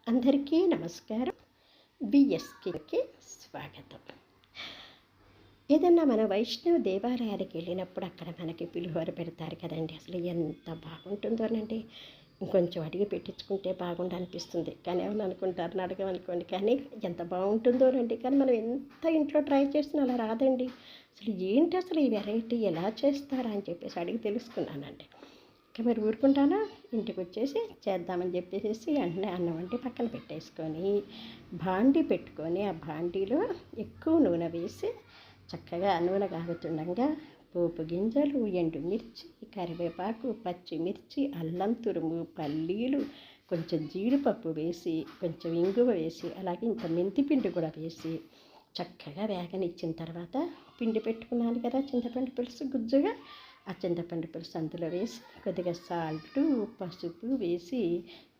అందరికీ నమస్కారం. బిఎస్కికి స్వాగతం. ఏదన్నా మన వైష్ణవ దేవాలయానికి వెళ్ళినప్పుడు అక్కడ మనకి పులిహోర పెడతారు కదండి. అసలు ఎంత బాగుంటుందోనండి. ఇంకొంచెం అడిగి పెట్టించుకుంటే బాగుండు అనిపిస్తుంది. కానీ ఏమని అనుకుంటారని అడగమనుకోండి. కానీ ఎంత బాగుంటుందోనండి. కానీ మనం ఎంత ఇంట్లో ట్రై చేసినా అలా రాదండి. అసలు ఏంటి అసలు ఈ వెరైటీ ఎలా చేస్తారా అని చెప్పేసి అడిగి తెలుసుకున్నానండి. ఇంకా మరి ఊరుకుంటానా, ఇంటికి వచ్చేసి చేద్దామని చెప్పేసి వెంటనే అన్నం వండి పక్కన పెట్టేసుకొని బాండీ పెట్టుకొని ఆ బాండీలో ఎక్కువ నూనె వేసి చక్కగా నూనె కాగుతుండగా పోపు గింజలు, ఎండుమిర్చి, కరివేపాకు, పచ్చిమిర్చి, అల్లం తురుము, పల్లీలు, కొంచెం జీడిపప్పు వేసి, కొంచెం ఇంగువ వేసి, అలాగే ఇంత మెంతిపిండి కూడా వేసి చక్కగా వేగనిచ్చిన తర్వాత పిండి పెట్టుకున్నాను కదా చింతపండు పులుసు గుజ్జుగా, ఆ చింతపండు పులుసు అందులో వేసి కొద్దిగా సాల్టు, పసుపు వేసి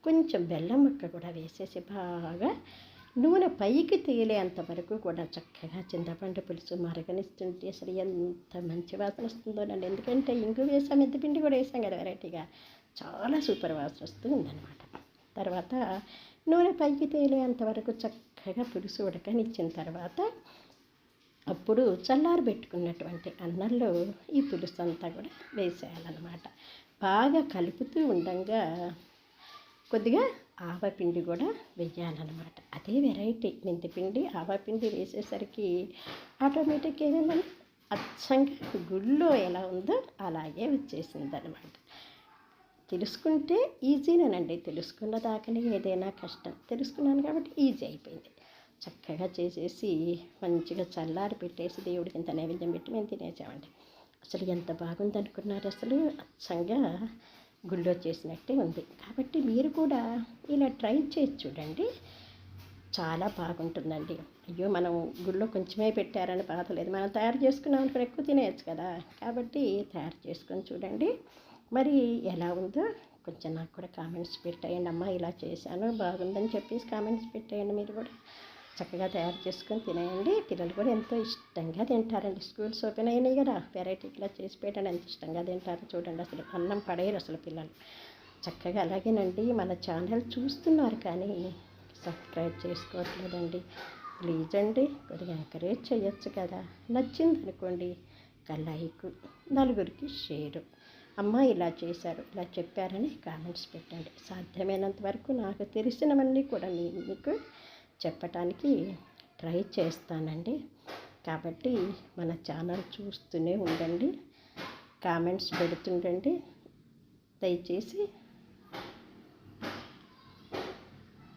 కొంచెం బెల్లం ముక్క కూడా వేసేసి బాగా నూనె పైకి తేలేంత వరకు కూడా చక్కగా చింతపండు పులుసు మరగనిస్తుంటే అసలు ఎంత మంచి వాసన వస్తుందోనండి. ఎందుకంటే ఇంగు వేసాం, మెంతిపిండి కూడా వేసాం కదా వెరైటీగా, చాలా సూపర్ వాసన వస్తూ ఉందన్నమాట. తర్వాత నూనె పైకి తేలేంత వరకు చక్కగా పులుసు ఉడకనిచ్చిన తర్వాత అప్పుడు చల్లారి పెట్టుకున్నటువంటి అన్నంలో ఈ పులుసు అంతా కూడా వేసేయాలన్నమాట. బాగా కలుపుతూ ఉండగా కొద్దిగా ఆవపిండి కూడా వేయాలన్నమాట. అదే వెరైటీ. మెంతిపిండి, ఆవపిండి వేసేసరికి ఆటోమేటిక్ ఏమైందని అచ్చంగా గుళ్ళో ఎలా ఉందో అలాగే వచ్చేసిందనమాట. తెలుసుకుంటే ఈజీనేనండి. తెలుసుకున్న దాకానే ఏదైనా కష్టం. తెలుసుకున్నాను కాబట్టి ఈజీ అయిపోయింది. చక్కగా చేసేసి మంచిగా చల్లారి పెట్టేసి దేవుడికి ఇంత నైవేద్యం పెట్టి మేము తినేసామండి. అసలు ఎంత బాగుందనుకున్నారు. అసలు అచ్చంగా గుళ్ళో చేసినట్టే ఉంది. కాబట్టి మీరు కూడా ఇలా ట్రై చేసి చూడండి, చాలా బాగుంటుందండి. అయ్యో మనం గుళ్ళో కొంచెమే పెట్టారని బాధ లేదు. మనం తయారు చేసుకున్నాం అనుకుని ఎక్కువ తినేయచ్చు కదా. కాబట్టి తయారు చేసుకొని చూడండి. మరి ఎలా ఉందో కొంచెం నాకు కూడా కామెంట్స్ పెట్టేయండి. అమ్మ ఇలా చేశాను బాగుందని చెప్పేసి కామెంట్స్ పెట్టేయండి. మీరు కూడా చక్కగా తయారు చేసుకొని తినేయండి. పిల్లలు కూడా ఎంతో ఇష్టంగా తింటారండి. స్కూల్స్ ఓపెన్ అయినాయి కదా, వెరైటీ ఇలా చేసి పెట్టండి, ఎంత ఇష్టంగా తింటారు చూడండి. అసలు అన్నం పడేయరు అసలు పిల్లలు. చక్కగా అలాగేనండి. మన ఛానల్ చూస్తున్నారు కానీ సబ్స్క్రైబ్ చేసుకోవట్లేదండి. ప్లీజ్ అండి, కొద్దిగా ఎంకరేజ్ చేయొచ్చు కదా. నచ్చింది అనుకోండి లైక్, నలుగురికి షేరు. అమ్మ ఇలా చేశారు, ఇలా చెప్పారని కామెంట్స్ పెట్టండి. సాధ్యమైనంత వరకు నాకు తెలిసినవన్నీ కూడా మీకు చెప్పటానికి ట్రై చేస్తానండి. కాబట్టి మన ఛానల్ చూస్తూనే ఉండండి, కామెంట్స్ పెడుతుండండి. దయచేసి